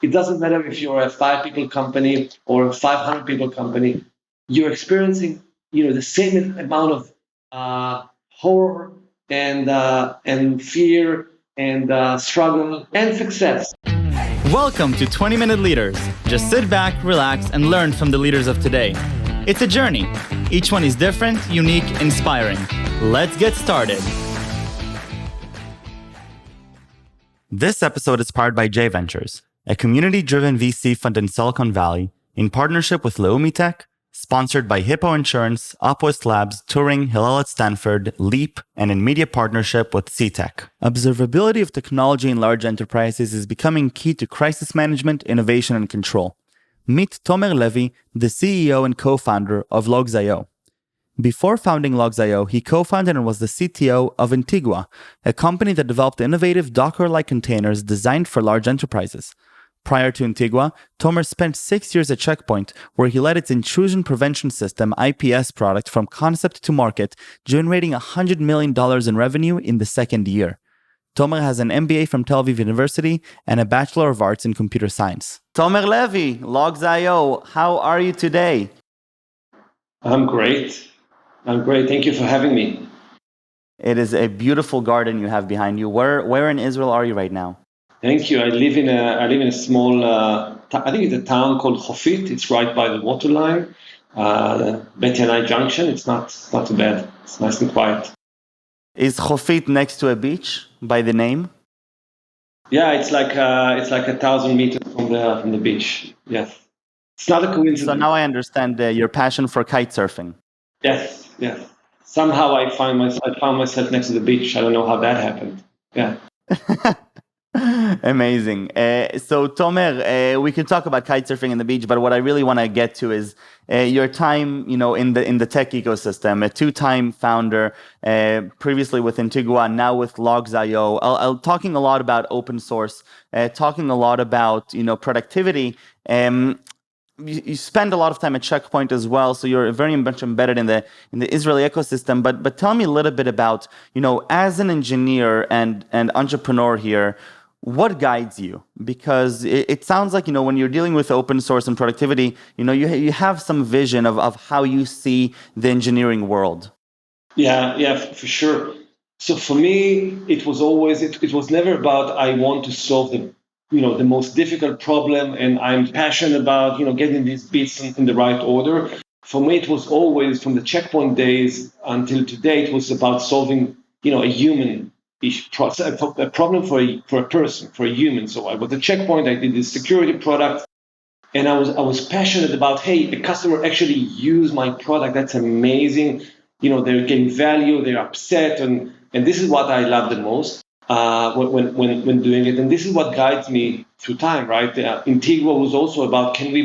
It doesn't matter if you're a 5 people company or a 500 people company. You're experiencing, the same amount of horror and fear and struggle and success. Welcome to 20-Minute Leaders. Just sit back, relax, and learn from the leaders of today. It's a journey. Each one is different, unique, inspiring. Let's get started. This episode is powered by J Ventures, a community-driven VC fund in Silicon Valley, in partnership with Leumi Tech, sponsored by Hippo Insurance, Upwest Labs, Turing, Hillel at Stanford, Leap, and in media partnership with CTech. Observability of technology in large enterprises is becoming key to crisis management, innovation, and control. Meet Tomer Levy, the CEO and co-founder of Logzio. Before founding Logzio, he co-founded and was the CTO of Intigua, a company that developed innovative Docker-like containers designed for large enterprises. Prior to Intigua, Tomer spent 6 years at Check Point, where he led its Intrusion Prevention System (IPS) product from concept to market, generating $100 million in revenue in the second year. Tomer has an M.B.A. from Tel Aviv University and a Bachelor of Arts in Computer Science. Tomer Levy, Logzio, how are you today? I'm great. Thank you for having me. It is a beautiful garden you have behind you. Where in Israel are you right now? Thank you. I live in a small, I think it's a town called Hofit. It's right by the water line, Bet Yanai Junction. It's not too bad. It's nice and quiet. Is Hofit next to a beach by the name? Yeah, it's like 1,000 meters from the beach. Yes, it's not a coincidence. So now I understand your passion for kite surfing. Yes. Somehow I found myself next to the beach. I don't know how that happened. Yeah. Amazing. So Tomer, we can talk about kite surfing and the beach, but what I really want to get to is your time, in the tech ecosystem. A two-time founder, previously with Intigua, now with Logzio. Talking a lot about open source, talking a lot about productivity. You spend a lot of time at Check Point as well, so you're very much embedded in the Israeli ecosystem. But tell me a little bit about as an engineer and entrepreneur here. What guides you? Because it sounds like, when you're dealing with open source and productivity, you have some vision of how you see the engineering world. Yeah, for sure. So for me, it was always, it was never about, I want to solve the most difficult problem and I'm passionate about, getting these bits in the right order. For me, it was always, from the Check Point days until today, it was about solving, a human a problem for a person, for a human. So I was at Check Point, I did this security product, and I was passionate about, hey, the customer actually used my product. That's amazing. They're getting value, they're upset, and this is what I love the most when doing it. And this is what guides me through time, right? Intigua was also about, can we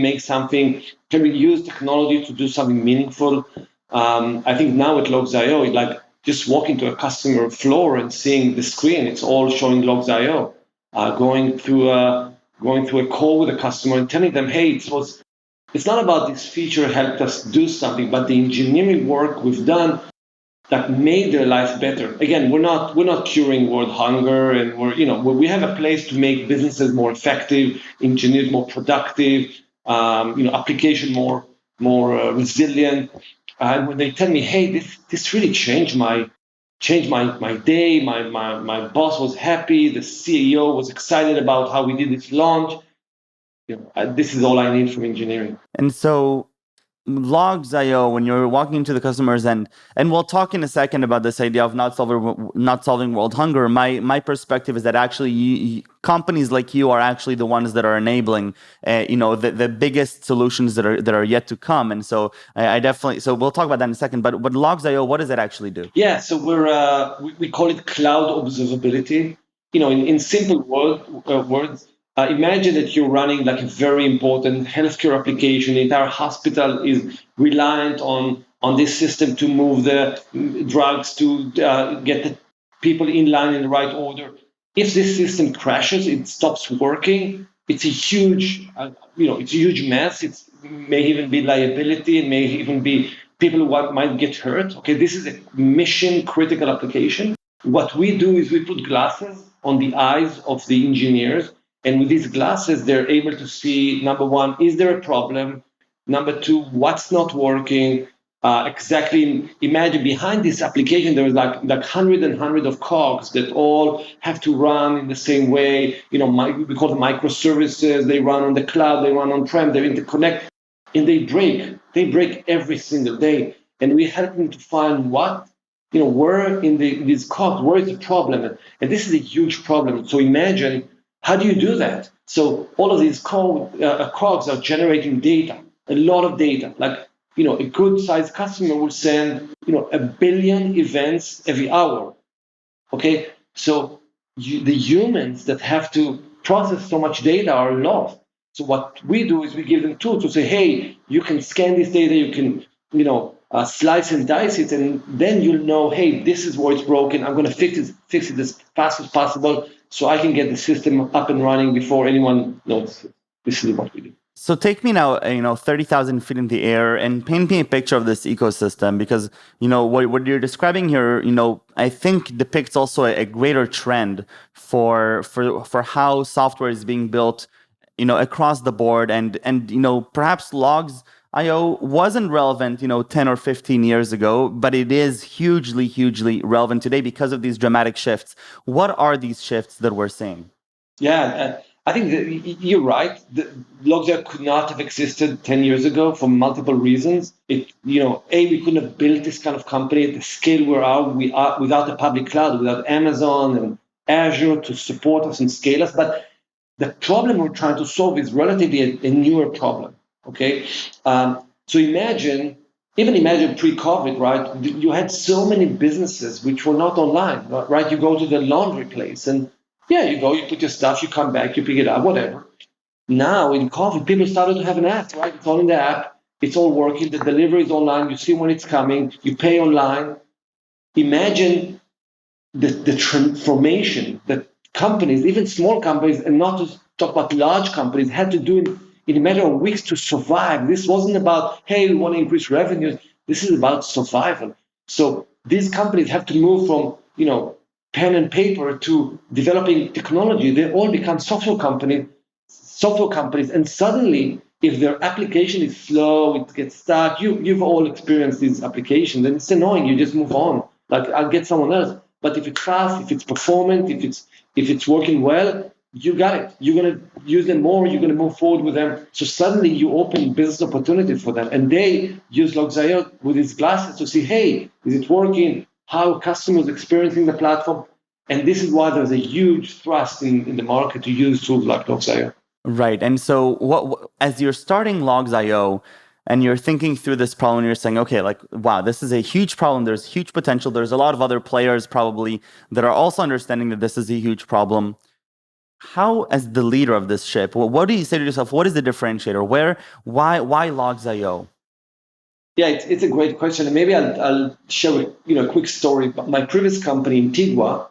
use technology to do something meaningful? I think now at Logzio, it's like, just walking to a customer floor and seeing the screen, it's all showing Logzio. Going through a call with a customer and telling them, hey, it's not about this feature helped us do something, but the engineering work we've done that made their life better. Again, we're not curing world hunger, and we have a place to make businesses more effective, engineers more productive, application more resilient. And when they tell me, hey, this really changed my day, my boss was happy, the CEO was excited about how we did this launch. This is all I need from engineering. And so Logzio, when you're walking into the customers, and we'll talk in a second about this idea of not solving world hunger. My perspective is that actually companies like you are actually the ones that are enabling, the biggest solutions that are yet to come. And so so we'll talk about that in a second. But Logzio, what does it actually do? Yeah, so we call it cloud observability. In simple words. Imagine that you're running like a very important healthcare application. The entire hospital is reliant on this system to move the drugs, to get the people in line in the right order. If this system crashes, it stops working. It's a huge, it's a huge mess. It may even be liability. It may even be people who might get hurt. Okay, this is a mission critical application. What we do is we put glasses on the eyes of the engineers. And with these glasses, they're able to see, number one, is there a problem? Number two, what's not working? Exactly. Imagine behind this application, there is like hundred and hundred of cogs that all have to run in the same way. We call them microservices. They run on the cloud, they run on-prem, they interconnect, and they break. They break every single day. And we help them to find where in these cogs, where is the problem? And this is a huge problem. So imagine, how do you do that? So all of these cogs are generating data, a lot of data. Like, a good sized customer will send, 1 billion events every hour. Okay. So the humans that have to process so much data are lost. So what we do is we give them tools to say, hey, you can scan this data, you can, slice and dice it, and then you'll know, hey, this is where it's broken. I'm going to fix it as fast as possible so I can get the system up and running before anyone notices. This is what we do. So take me now, 30,000 feet in the air and paint me a picture of this ecosystem, because, what you're describing here, I think depicts also a greater trend for how software is being built, across the board. And perhaps Logzio wasn't relevant, 10 or 15 years ago, but it is hugely, hugely relevant today because of these dramatic shifts. What are these shifts that we're seeing? Yeah, I think you're right. Logzio could not have existed 10 years ago for multiple reasons. We couldn't have built this kind of company at the scale we are without the public cloud, without Amazon and Azure to support us and scale us. But the problem we're trying to solve is relatively a newer problem. Okay, so imagine pre-COVID, right? You had so many businesses which were not online, right? You go to the laundry place and you go, you put your stuff, you come back, you pick it up, whatever. Now in COVID, people started to have an app, right? It's all in the app, it's all working, the delivery is online, you see when it's coming, you pay online. Imagine the transformation that companies, even small companies, and not to talk about large companies, had to do in a matter of weeks to survive. This wasn't about, hey, we want to increase revenues. This is about survival. So these companies have to move from, pen and paper to developing technology. They all become software companies, and suddenly, if their application is slow, it gets stuck. You've all experienced these applications, and it's annoying. You just move on. Like, I'll get someone else. But if it's fast, if it's performant, if it's working well, you got it. You're going to use them more. You're going to move forward with them. So suddenly you open business opportunities for them. And they use Logzio with its glasses to see, hey, is it working? How customers experiencing the platform? And this is why there's a huge thrust in the market to use tools like Logzio. Right. And so as you're starting Logzio and you're thinking through this problem, you're saying, okay, like, wow, this is a huge problem. There's huge potential. There's a lot of other players probably that are also understanding that this is a huge problem. How, as the leader of this ship, what do you say to yourself? What is the differentiator? Why Logzio? Yeah, it's a great question. And maybe I'll share a quick story. My previous company, Intigua,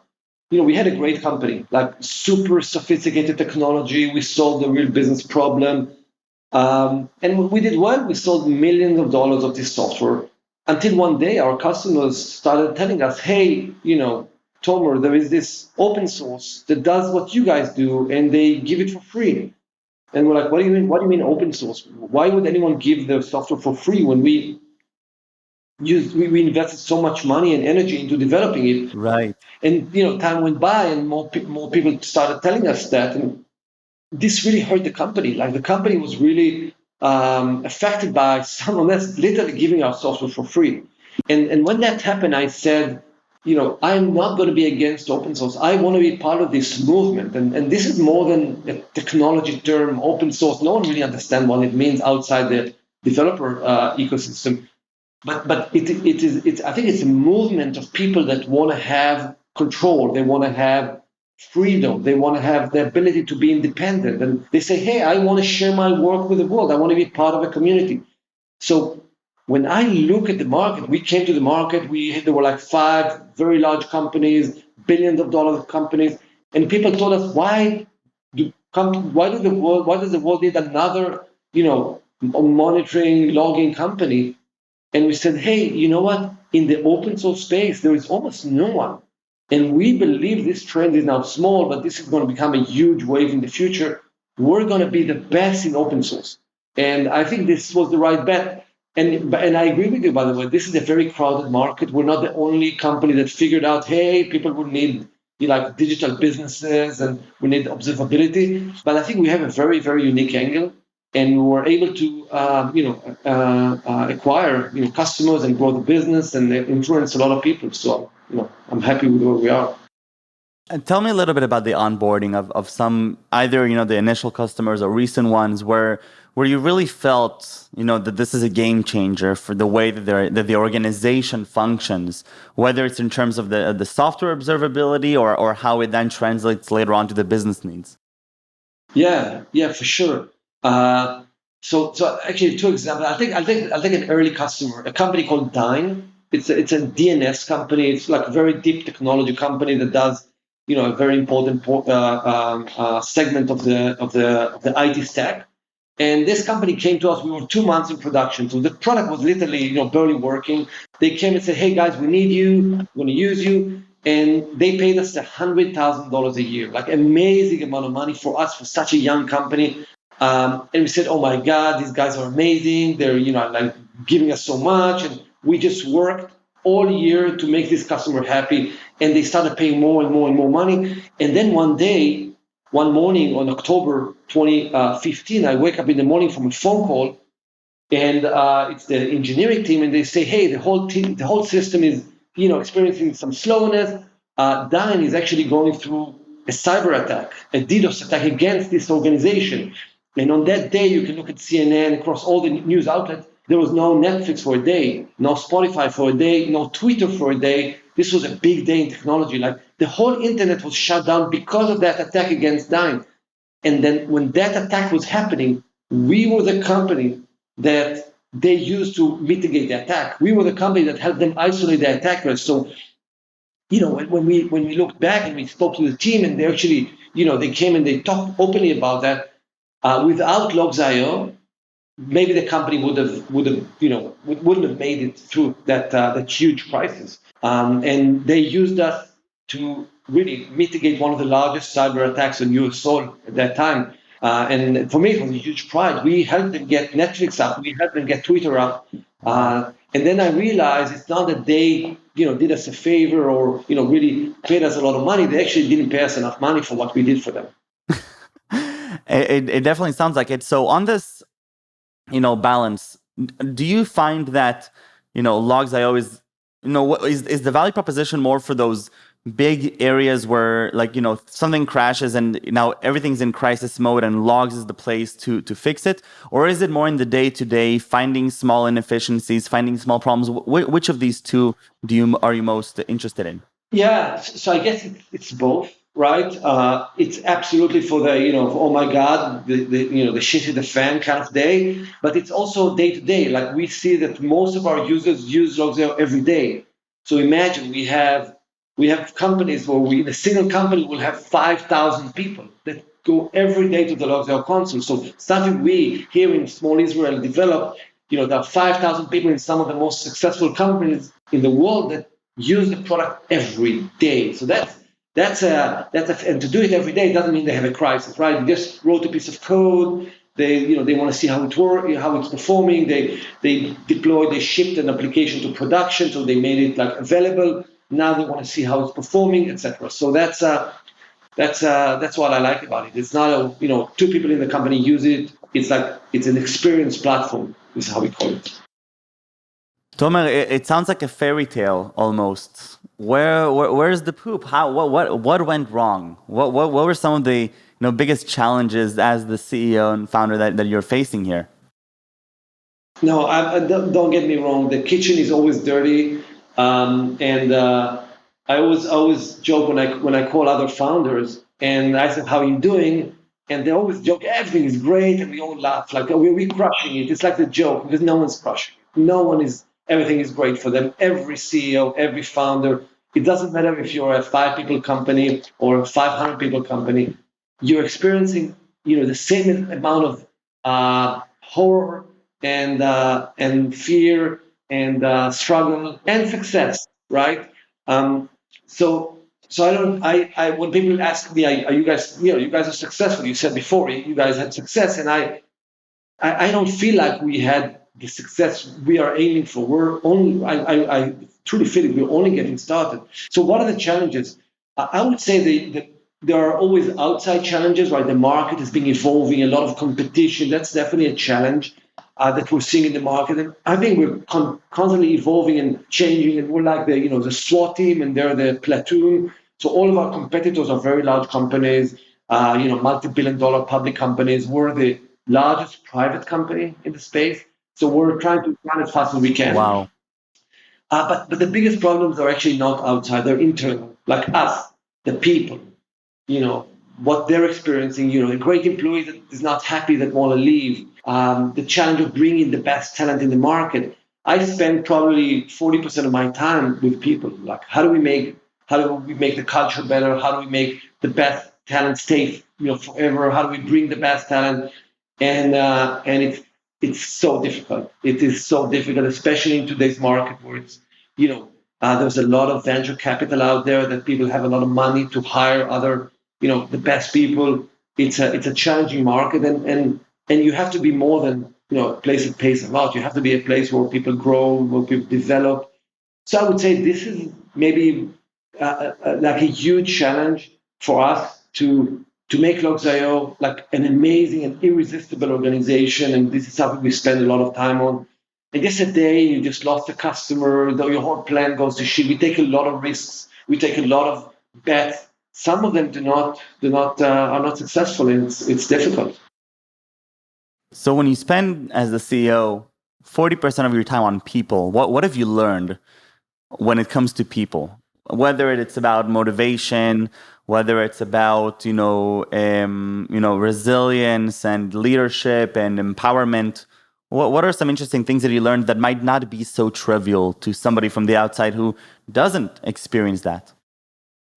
we had a great company, like super sophisticated technology. We solved a real business problem. And we did well. We sold millions of dollars of this software until one day our customers started telling us, hey, Tomer, there is this open source that does what you guys do, and they give it for free. And we're like, what do you mean? What do you mean open source? Why would anyone give their software for free when we invested so much money and energy into developing it? Right. And time went by, and more people started telling us that, and this really hurt the company. Like, the company was really affected by someone else literally giving our software for free. And when that happened, I said, I'm not going to be against open source. I want to be part of this movement. And this is more than a technology term, open source. No one really understands what it means outside the developer ecosystem. But it's I think it's a movement of people that want to have control. They want to have freedom. They want to have the ability to be independent. And they say, hey, I want to share my work with the world. I want to be part of a community. So when I look at the market, we came to the market, there were like 5 very large companies, billions of dollars companies, and people told us, why does the world need another, monitoring, logging company? And we said, hey, you know what? In the open source space, there is almost no one. And we believe this trend is now small, but this is going to become a huge wave in the future. We're going to be the best in open source. And I think this was the right bet. And I agree with you, by the way. This is a very crowded market. We're not the only company that figured out, hey, people will need like digital businesses and we need observability. But I think we have a very, very unique angle, and we were able to, acquire customers and grow the business and influence a lot of people. So I'm happy with where we are. And tell me a little bit about the onboarding of some, either, the initial customers or recent ones where you really felt, that this is a game changer for the way that the organization functions, whether it's in terms of the software observability or how it then translates later on to the business needs. Yeah, for sure. So actually, two examples. I'll take an early customer, a company called Dyn. It's a DNS company. It's like a very deep technology company that does a very important segment of the IT stack. And this company came to us. We were 2 months in production, so the product was literally barely working. They came and said, "Hey guys, we need you. We're going to use you." And they paid us $100,000 a year, like amazing amount of money for us for such a young company. And we said, "Oh my God, these guys are amazing. They're like giving us so much." And we just worked all year to make this customer happy. And they started paying more and more and more money. And then one morning on October 2015, I wake up in the morning from a phone call, and it's the engineering team, and they say, "Hey, the whole system is experiencing some slowness. Dyn is actually going through a cyber attack, a DDoS attack against this organization." And on that day, you can look at CNN, across all the news outlets. There was no Netflix for a day, no Spotify for a day, no Twitter for a day. This was a big day in technology. Like the whole internet was shut down because of that attack against Dyn. And then when that attack was happening, we were the company that they used to mitigate the attack. We were the company that helped them isolate the attackers. So, when we looked back and we spoke to the team, and they actually, they came and they talked openly about that. Without Logzio, maybe the company wouldn't have made it through that huge crisis. And they used us to really mitigate one of the largest cyber attacks on US soil at that time. And for me, it was a huge pride. We helped them get Netflix up. We helped them get Twitter up. And then I realized it's not that they, did us a favor or, really paid us a lot of money. They actually didn't pay us enough money for what we did for them. It definitely sounds like it. So on this, balance, do you find that, Logzio is, is the value proposition more for those big areas where, like, something crashes and now everything's in crisis mode and Logs is the place to fix it? Or is it more in the day-to-day, finding small inefficiencies, finding small problems? Which of these two are you most interested in? Yeah, so I guess it's both, right? It's absolutely for the, for, oh my God, the shit hit the fan kind of day, but it's also day to day. Like we see that most of our users use Logzio every day. So imagine we have companies where in a single company will have 5,000 people that go every day to the Logzio console. So something we here in small Israel develop, there are 5,000 people in some of the most successful companies in the world that use the product every day. So and to do it every day doesn't mean they have a crisis, right? They just wrote a piece of code. They want to see how it works, how it's performing. They deployed, they shipped an application to production, so they made it like available. Now they want to see how it's performing, etc. So that's what I like about it. It's not two people in the company use it. It's like it's an experience platform, is how we call it. Tomer, it sounds like a fairy tale almost. Where's the poop? What went wrong? What were some of the biggest challenges as the CEO and founder that you're facing here? No, don't get me wrong. The kitchen is always dirty, and I always joke when I call other founders and I say, "How are you doing?" And they always joke, "Everything is great," and we all laugh like we're crushing it. It's like the joke because no one's crushing it. No one is. Everything is great for them. Every CEO, every founder. It doesn't matter if you're a 5-people company or a 500 people company. You're experiencing the same amount of horror and fear and struggle and success, right? So So I don't. When people ask me, are you guys, you guys are successful? You said before you guys had success, and I don't feel like we had the success we are aiming for. We're only. I truly feel like we're only getting started. So what are the challenges? I would say there are always outside challenges, right? The market has been evolving, a lot of competition. That's definitely a challenge that we're seeing in the market. And I think we're constantly evolving and changing. And we're like the SWAT team, and they're the platoon. So all of our competitors are very large companies, multi-billion-dollar public companies. We're the largest private company in the space. So we're trying to run as fast as we can. Wow. But the biggest problems are actually not outside; they're internal, like us, the people. What they're experiencing. A great employee that is not happy, that want to leave. The challenge of bringing the best talent in the market. I spend probably 40% of my time with people. Like, how do we make the culture better? How do we make the best talent stay, forever? How do we bring the best talent? And it's so difficult. It is so difficult, especially in today's market where there's a lot of venture capital out there, that people have a lot of money to hire other, the best people. It's a challenging market, and you have to be more than a place that pays a lot. You have to be a place where people grow, where people develop. So I would say this is maybe like a huge challenge for us to make Logzio like an amazing and irresistible organization, and this is something we spend a lot of time on. And just a day you just lost a customer, though your whole plan goes to shit. We take a lot of risks. We take a lot of bets. Some of them are not successful, and it's difficult. So when you spend as the CEO 40% of your time on people, what have you learned when it comes to people? Whether it's about motivation, whether it's about resilience and leadership and empowerment. What are some interesting things that you learned that might not be so trivial to somebody from the outside who doesn't experience that?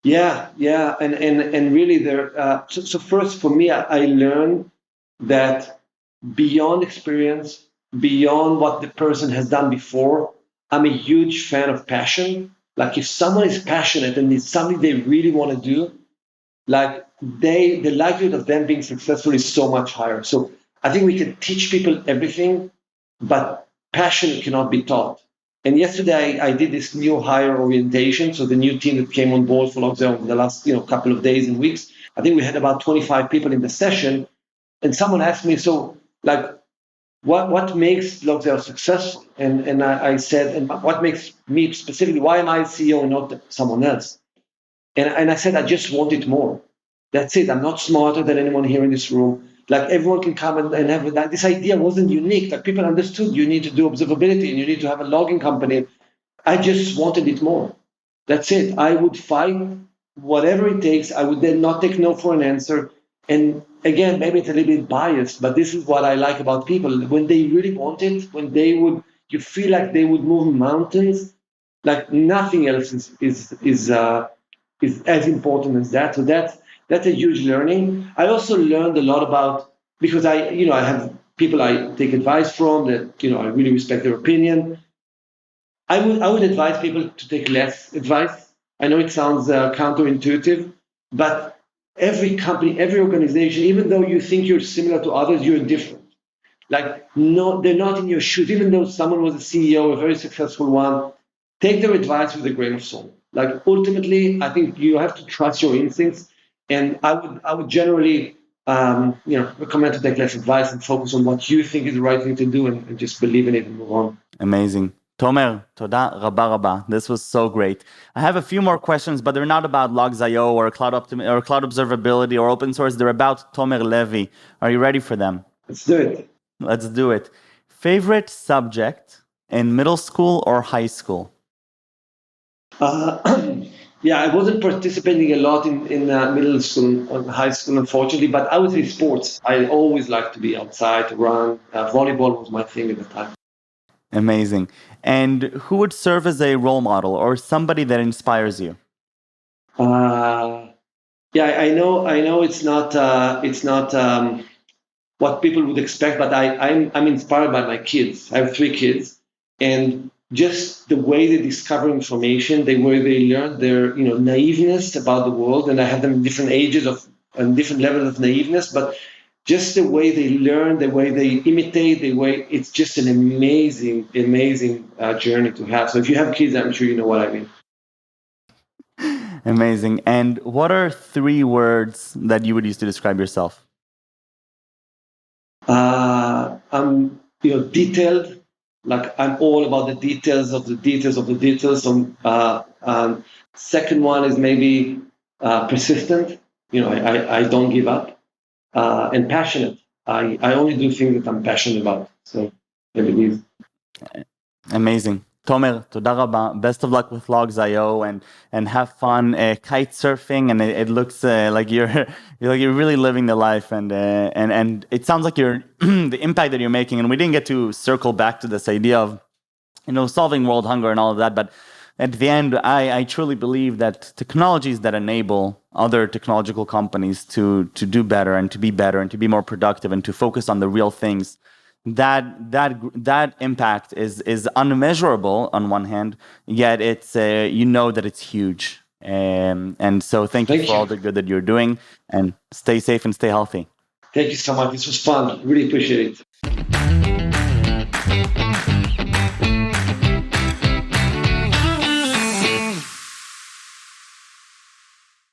Yeah, and really there. So first, for me, I learned that beyond experience, beyond what the person has done before, I'm a huge fan of passion. Like, if someone is passionate and it's something they really want to do, like the likelihood of them being successful is so much higher. So I think we can teach people everything, but passion cannot be taught. And yesterday I did this new hire orientation. So the new team that came on board for Logzio in the last couple of days and weeks, I think we had about 25 people in the session. And someone asked me, so like, what makes Logzio successful? And I said, and what makes me specifically, why am I CEO and not someone else? And I said, I just want it more. That's it. I'm not smarter than anyone here in this room. Like, everyone can come and have that. This idea wasn't unique. Like, people understood you need to do observability and you need to have a logging company. I just wanted it more. That's it. I would fight whatever it takes. I would then not take no for an answer. And again, maybe it's a little bit biased, but this is what I like about people. When they really want it, you feel like they would move mountains. Like, nothing else is as important as that. So that's a huge learning. I also learned a lot about, because I have people I take advice from that, I really respect their opinion. I would advise people to take less advice. I know it sounds counterintuitive, but every company, every organization, even though you think you're similar to others, you're different. Like, no, they're not in your shoes. Even though someone was a CEO, a very successful one, take their advice with a grain of salt. Like, ultimately, I think you have to trust your instincts. And I would generally, recommend to take less advice and focus on what you think is the right thing to do, and just believe in it and move on. Amazing. Tomer, toda rabba rabba. This was so great. I have a few more questions, but they're not about Logzio or cloud observability or open source. They're about Tomer Levy. Are you ready for them? Let's do it. Let's do it. Favorite subject in middle school or high school? Yeah, I wasn't participating a lot in middle school or high school, unfortunately, but I would say sports. I always liked to be outside, to run. Volleyball was my thing at the time. Amazing. And who would serve as a role model or somebody that inspires you? Yeah, I know it's not what people would expect, but I'm inspired by my kids. I have 3 kids, and just the way they discover information, the way they learn, their naiveness about the world, and I have them in different ages and different levels of naiveness, but just the way they learn, the way they imitate, it's just an amazing, amazing journey to have. So if you have kids, I'm sure you know what I mean. Amazing. And what are 3 words that you would use to describe yourself? I'm detailed. Like I'm all about the details of the details of the details. Second one is maybe persistent. I don't give up. And passionate. I only do things that I'm passionate about. So maybe these. Amazing. Tomer, toda raba. Best of luck with Logzio and have fun kite surfing. And it looks like you're really living the life. And it sounds like you're the impact that you're making. And we didn't get to circle back to this idea of solving world hunger and all of that. But at the end, I truly believe that technologies that enable other technological companies to do better and to be more productive and to focus on the real things, that impact is unmeasurable on one hand, yet it's that it's huge. And so thank you for all the good that you're doing, and stay safe and stay healthy. Thank you so much. This was fun. Really appreciate it.